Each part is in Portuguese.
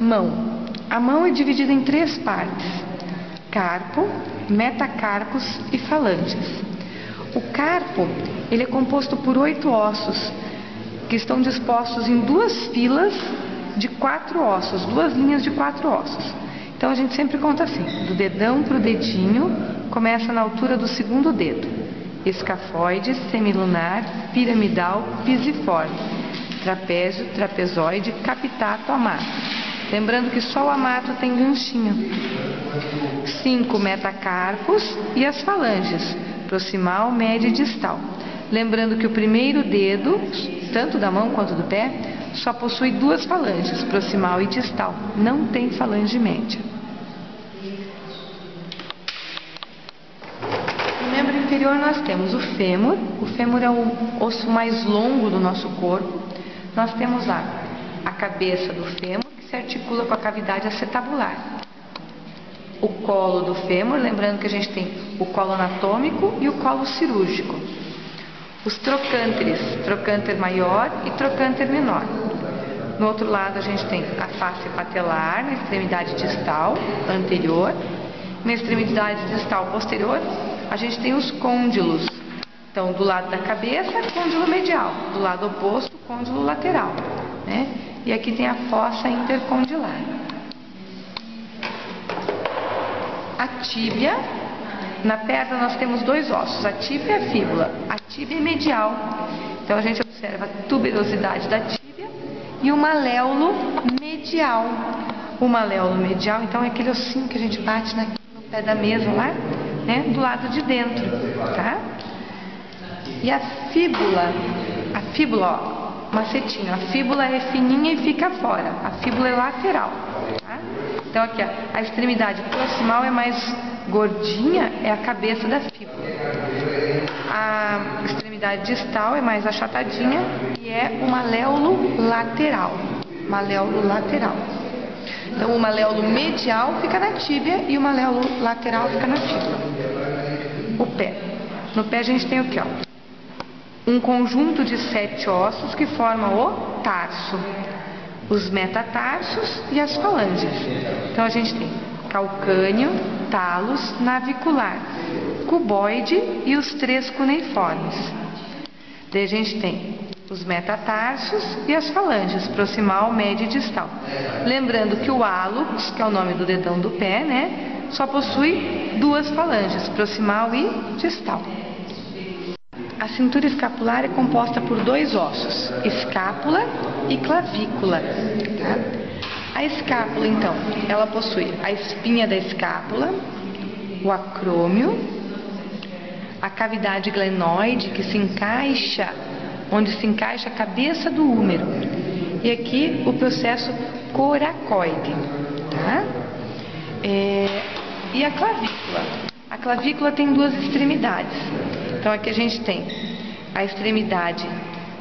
Mão. A mão é dividida em três partes: carpo, metacarpos e falanges. O carpo, ele é composto por 8 ossos, que estão dispostos em 2 filas de 4 ossos, 2 linhas de 4 ossos. Então a gente sempre conta assim: do dedão para o dedinho, começa na altura do segundo dedo: escafoide, semilunar, piramidal, pisiforme, trapézio, trapezoide, capitato, amato. Lembrando que só o amato tem ganchinho. 5 metacarpos e as falanges, proximal, média e distal. Lembrando que o primeiro dedo, tanto da mão quanto do pé, só possui 2 falanges, proximal e distal. Não tem falange média. No membro inferior nós temos o fêmur. O fêmur é o osso mais longo do nosso corpo. Nós temos lá a cabeça do fêmur, que se articula com a cavidade acetabular. O colo do fêmur, lembrando que a gente tem o colo anatômico e o colo cirúrgico. Os trocânteres, trocânter maior e trocânter menor. No outro lado a gente tem a face patelar, na extremidade distal anterior. Na extremidade distal posterior, a gente tem os côndilos. Então, do lado da cabeça, côndilo medial. Do lado oposto, côndilo lateral, né? E aqui tem a fossa intercondilar. A tíbia. Na perna nós temos 2 ossos, a tíbia e a fíbula. A tíbia é medial, então a gente observa a tuberosidade da tíbia e o maléolo medial. O maléolo medial, então, é aquele ossinho que a gente bate no pé da mesa lá, né, do lado de dentro, tá? E a fíbula, ó, macetinho, a fíbula é fininha e fica fora, a fíbula é lateral, tá? Então aqui, ó, a extremidade proximal é mais gordinha, é a cabeça da fíbula. A extremidade distal é mais achatadinha e é o maléolo lateral. Maléolo lateral. Então o maléolo medial fica na tíbia e o maléolo lateral fica na fíbula. O pé. No pé a gente tem o quê, ó? Um conjunto de 7 ossos que formam o tarso, os metatarsos e as falanges. Então a gente tem calcâneo, talos, navicular, cuboide e os 3 cuneiformes. Daí a gente tem os metatarsos e as falanges, proximal, média e distal. Lembrando que o hálux, que é o nome do dedão do pé, né, só possui 2 falanges, proximal e distal. A cintura escapular é composta por 2 ossos, escápula e clavícula, tá? A escápula, então, ela possui a espinha da escápula, o acrômio, a cavidade glenoide, que se encaixa, onde se encaixa a cabeça do úmero, e aqui o processo coracoide, tá? E a clavícula. A clavícula tem 2 extremidades. Então aqui a gente tem a extremidade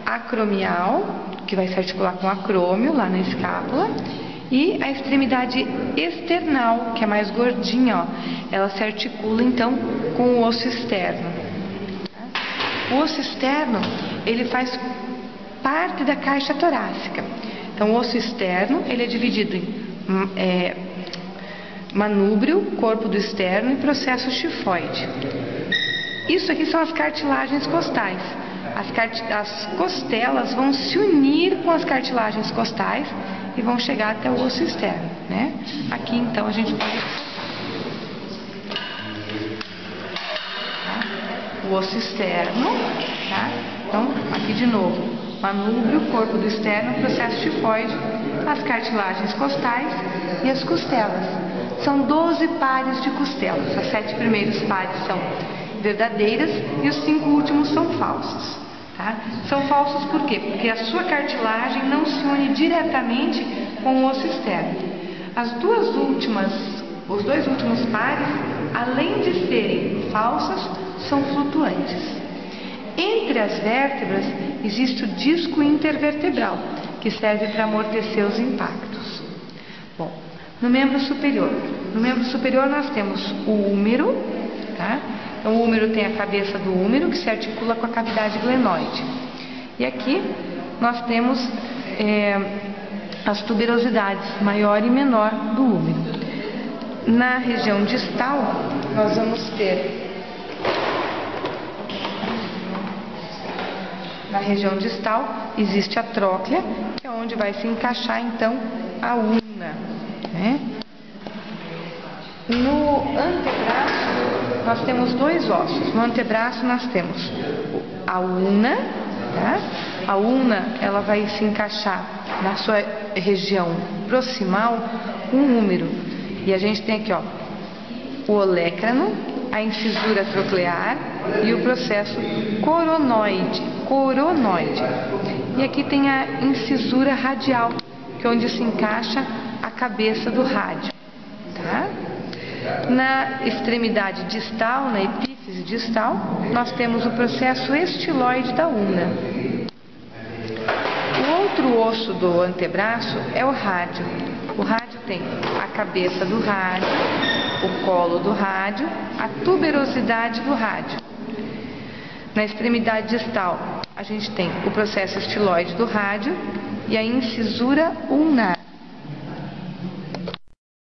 acromial, que vai se articular com o acrômio, lá na escápula, e a extremidade external, que é mais gordinha, ó, ela se articula então com o osso externo. O osso externo, ele faz parte da caixa torácica. Então o osso externo, ele é dividido em manúbrio, corpo do externo e processo chifoide. Isso aqui são as cartilagens costais. As costelas vão se unir com as cartilagens costais e vão chegar até o osso externo, né? Aqui então a gente pode o osso externo, tá? Então aqui de novo, manúbrio, corpo do externo, processo chifoide, as cartilagens costais e as costelas. São 12 pares de costelas. As 7 primeiros pares são verdadeiras e os 5 últimos são falsos, tá? São falsos por quê? Porque a sua cartilagem não se une diretamente com o osso externo. Os 2 últimos pares, além de serem falsas, são flutuantes. Entre as vértebras existe o disco intervertebral, que serve para amortecer os impactos. Bom, no membro superior. No membro superior nós temos o úmero, tá? Então, o úmero tem a cabeça do úmero, que se articula com a cavidade glenoide. E aqui nós temos as tuberosidades maior e menor do úmero. Na região distal, nós vamos ter na região distal existe a tróclea, que é onde vai se encaixar então a ulna, né? No antebraço nós temos dois ossos. No antebraço nós temos a ulna, tá? A ulna ela vai se encaixar na sua região proximal com o úmero. E a gente tem aqui, ó, o olecrano, a incisura troclear e o processo coronoide. E aqui tem a incisura radial, que é onde se encaixa a cabeça do rádio, tá? Na extremidade distal, na epífise distal, nós temos o processo estiloide da ulna. O outro osso do antebraço é o rádio. O rádio tem a cabeça do rádio, o colo do rádio, a tuberosidade do rádio. Na extremidade distal, a gente tem o processo estiloide do rádio e a incisura ulnar.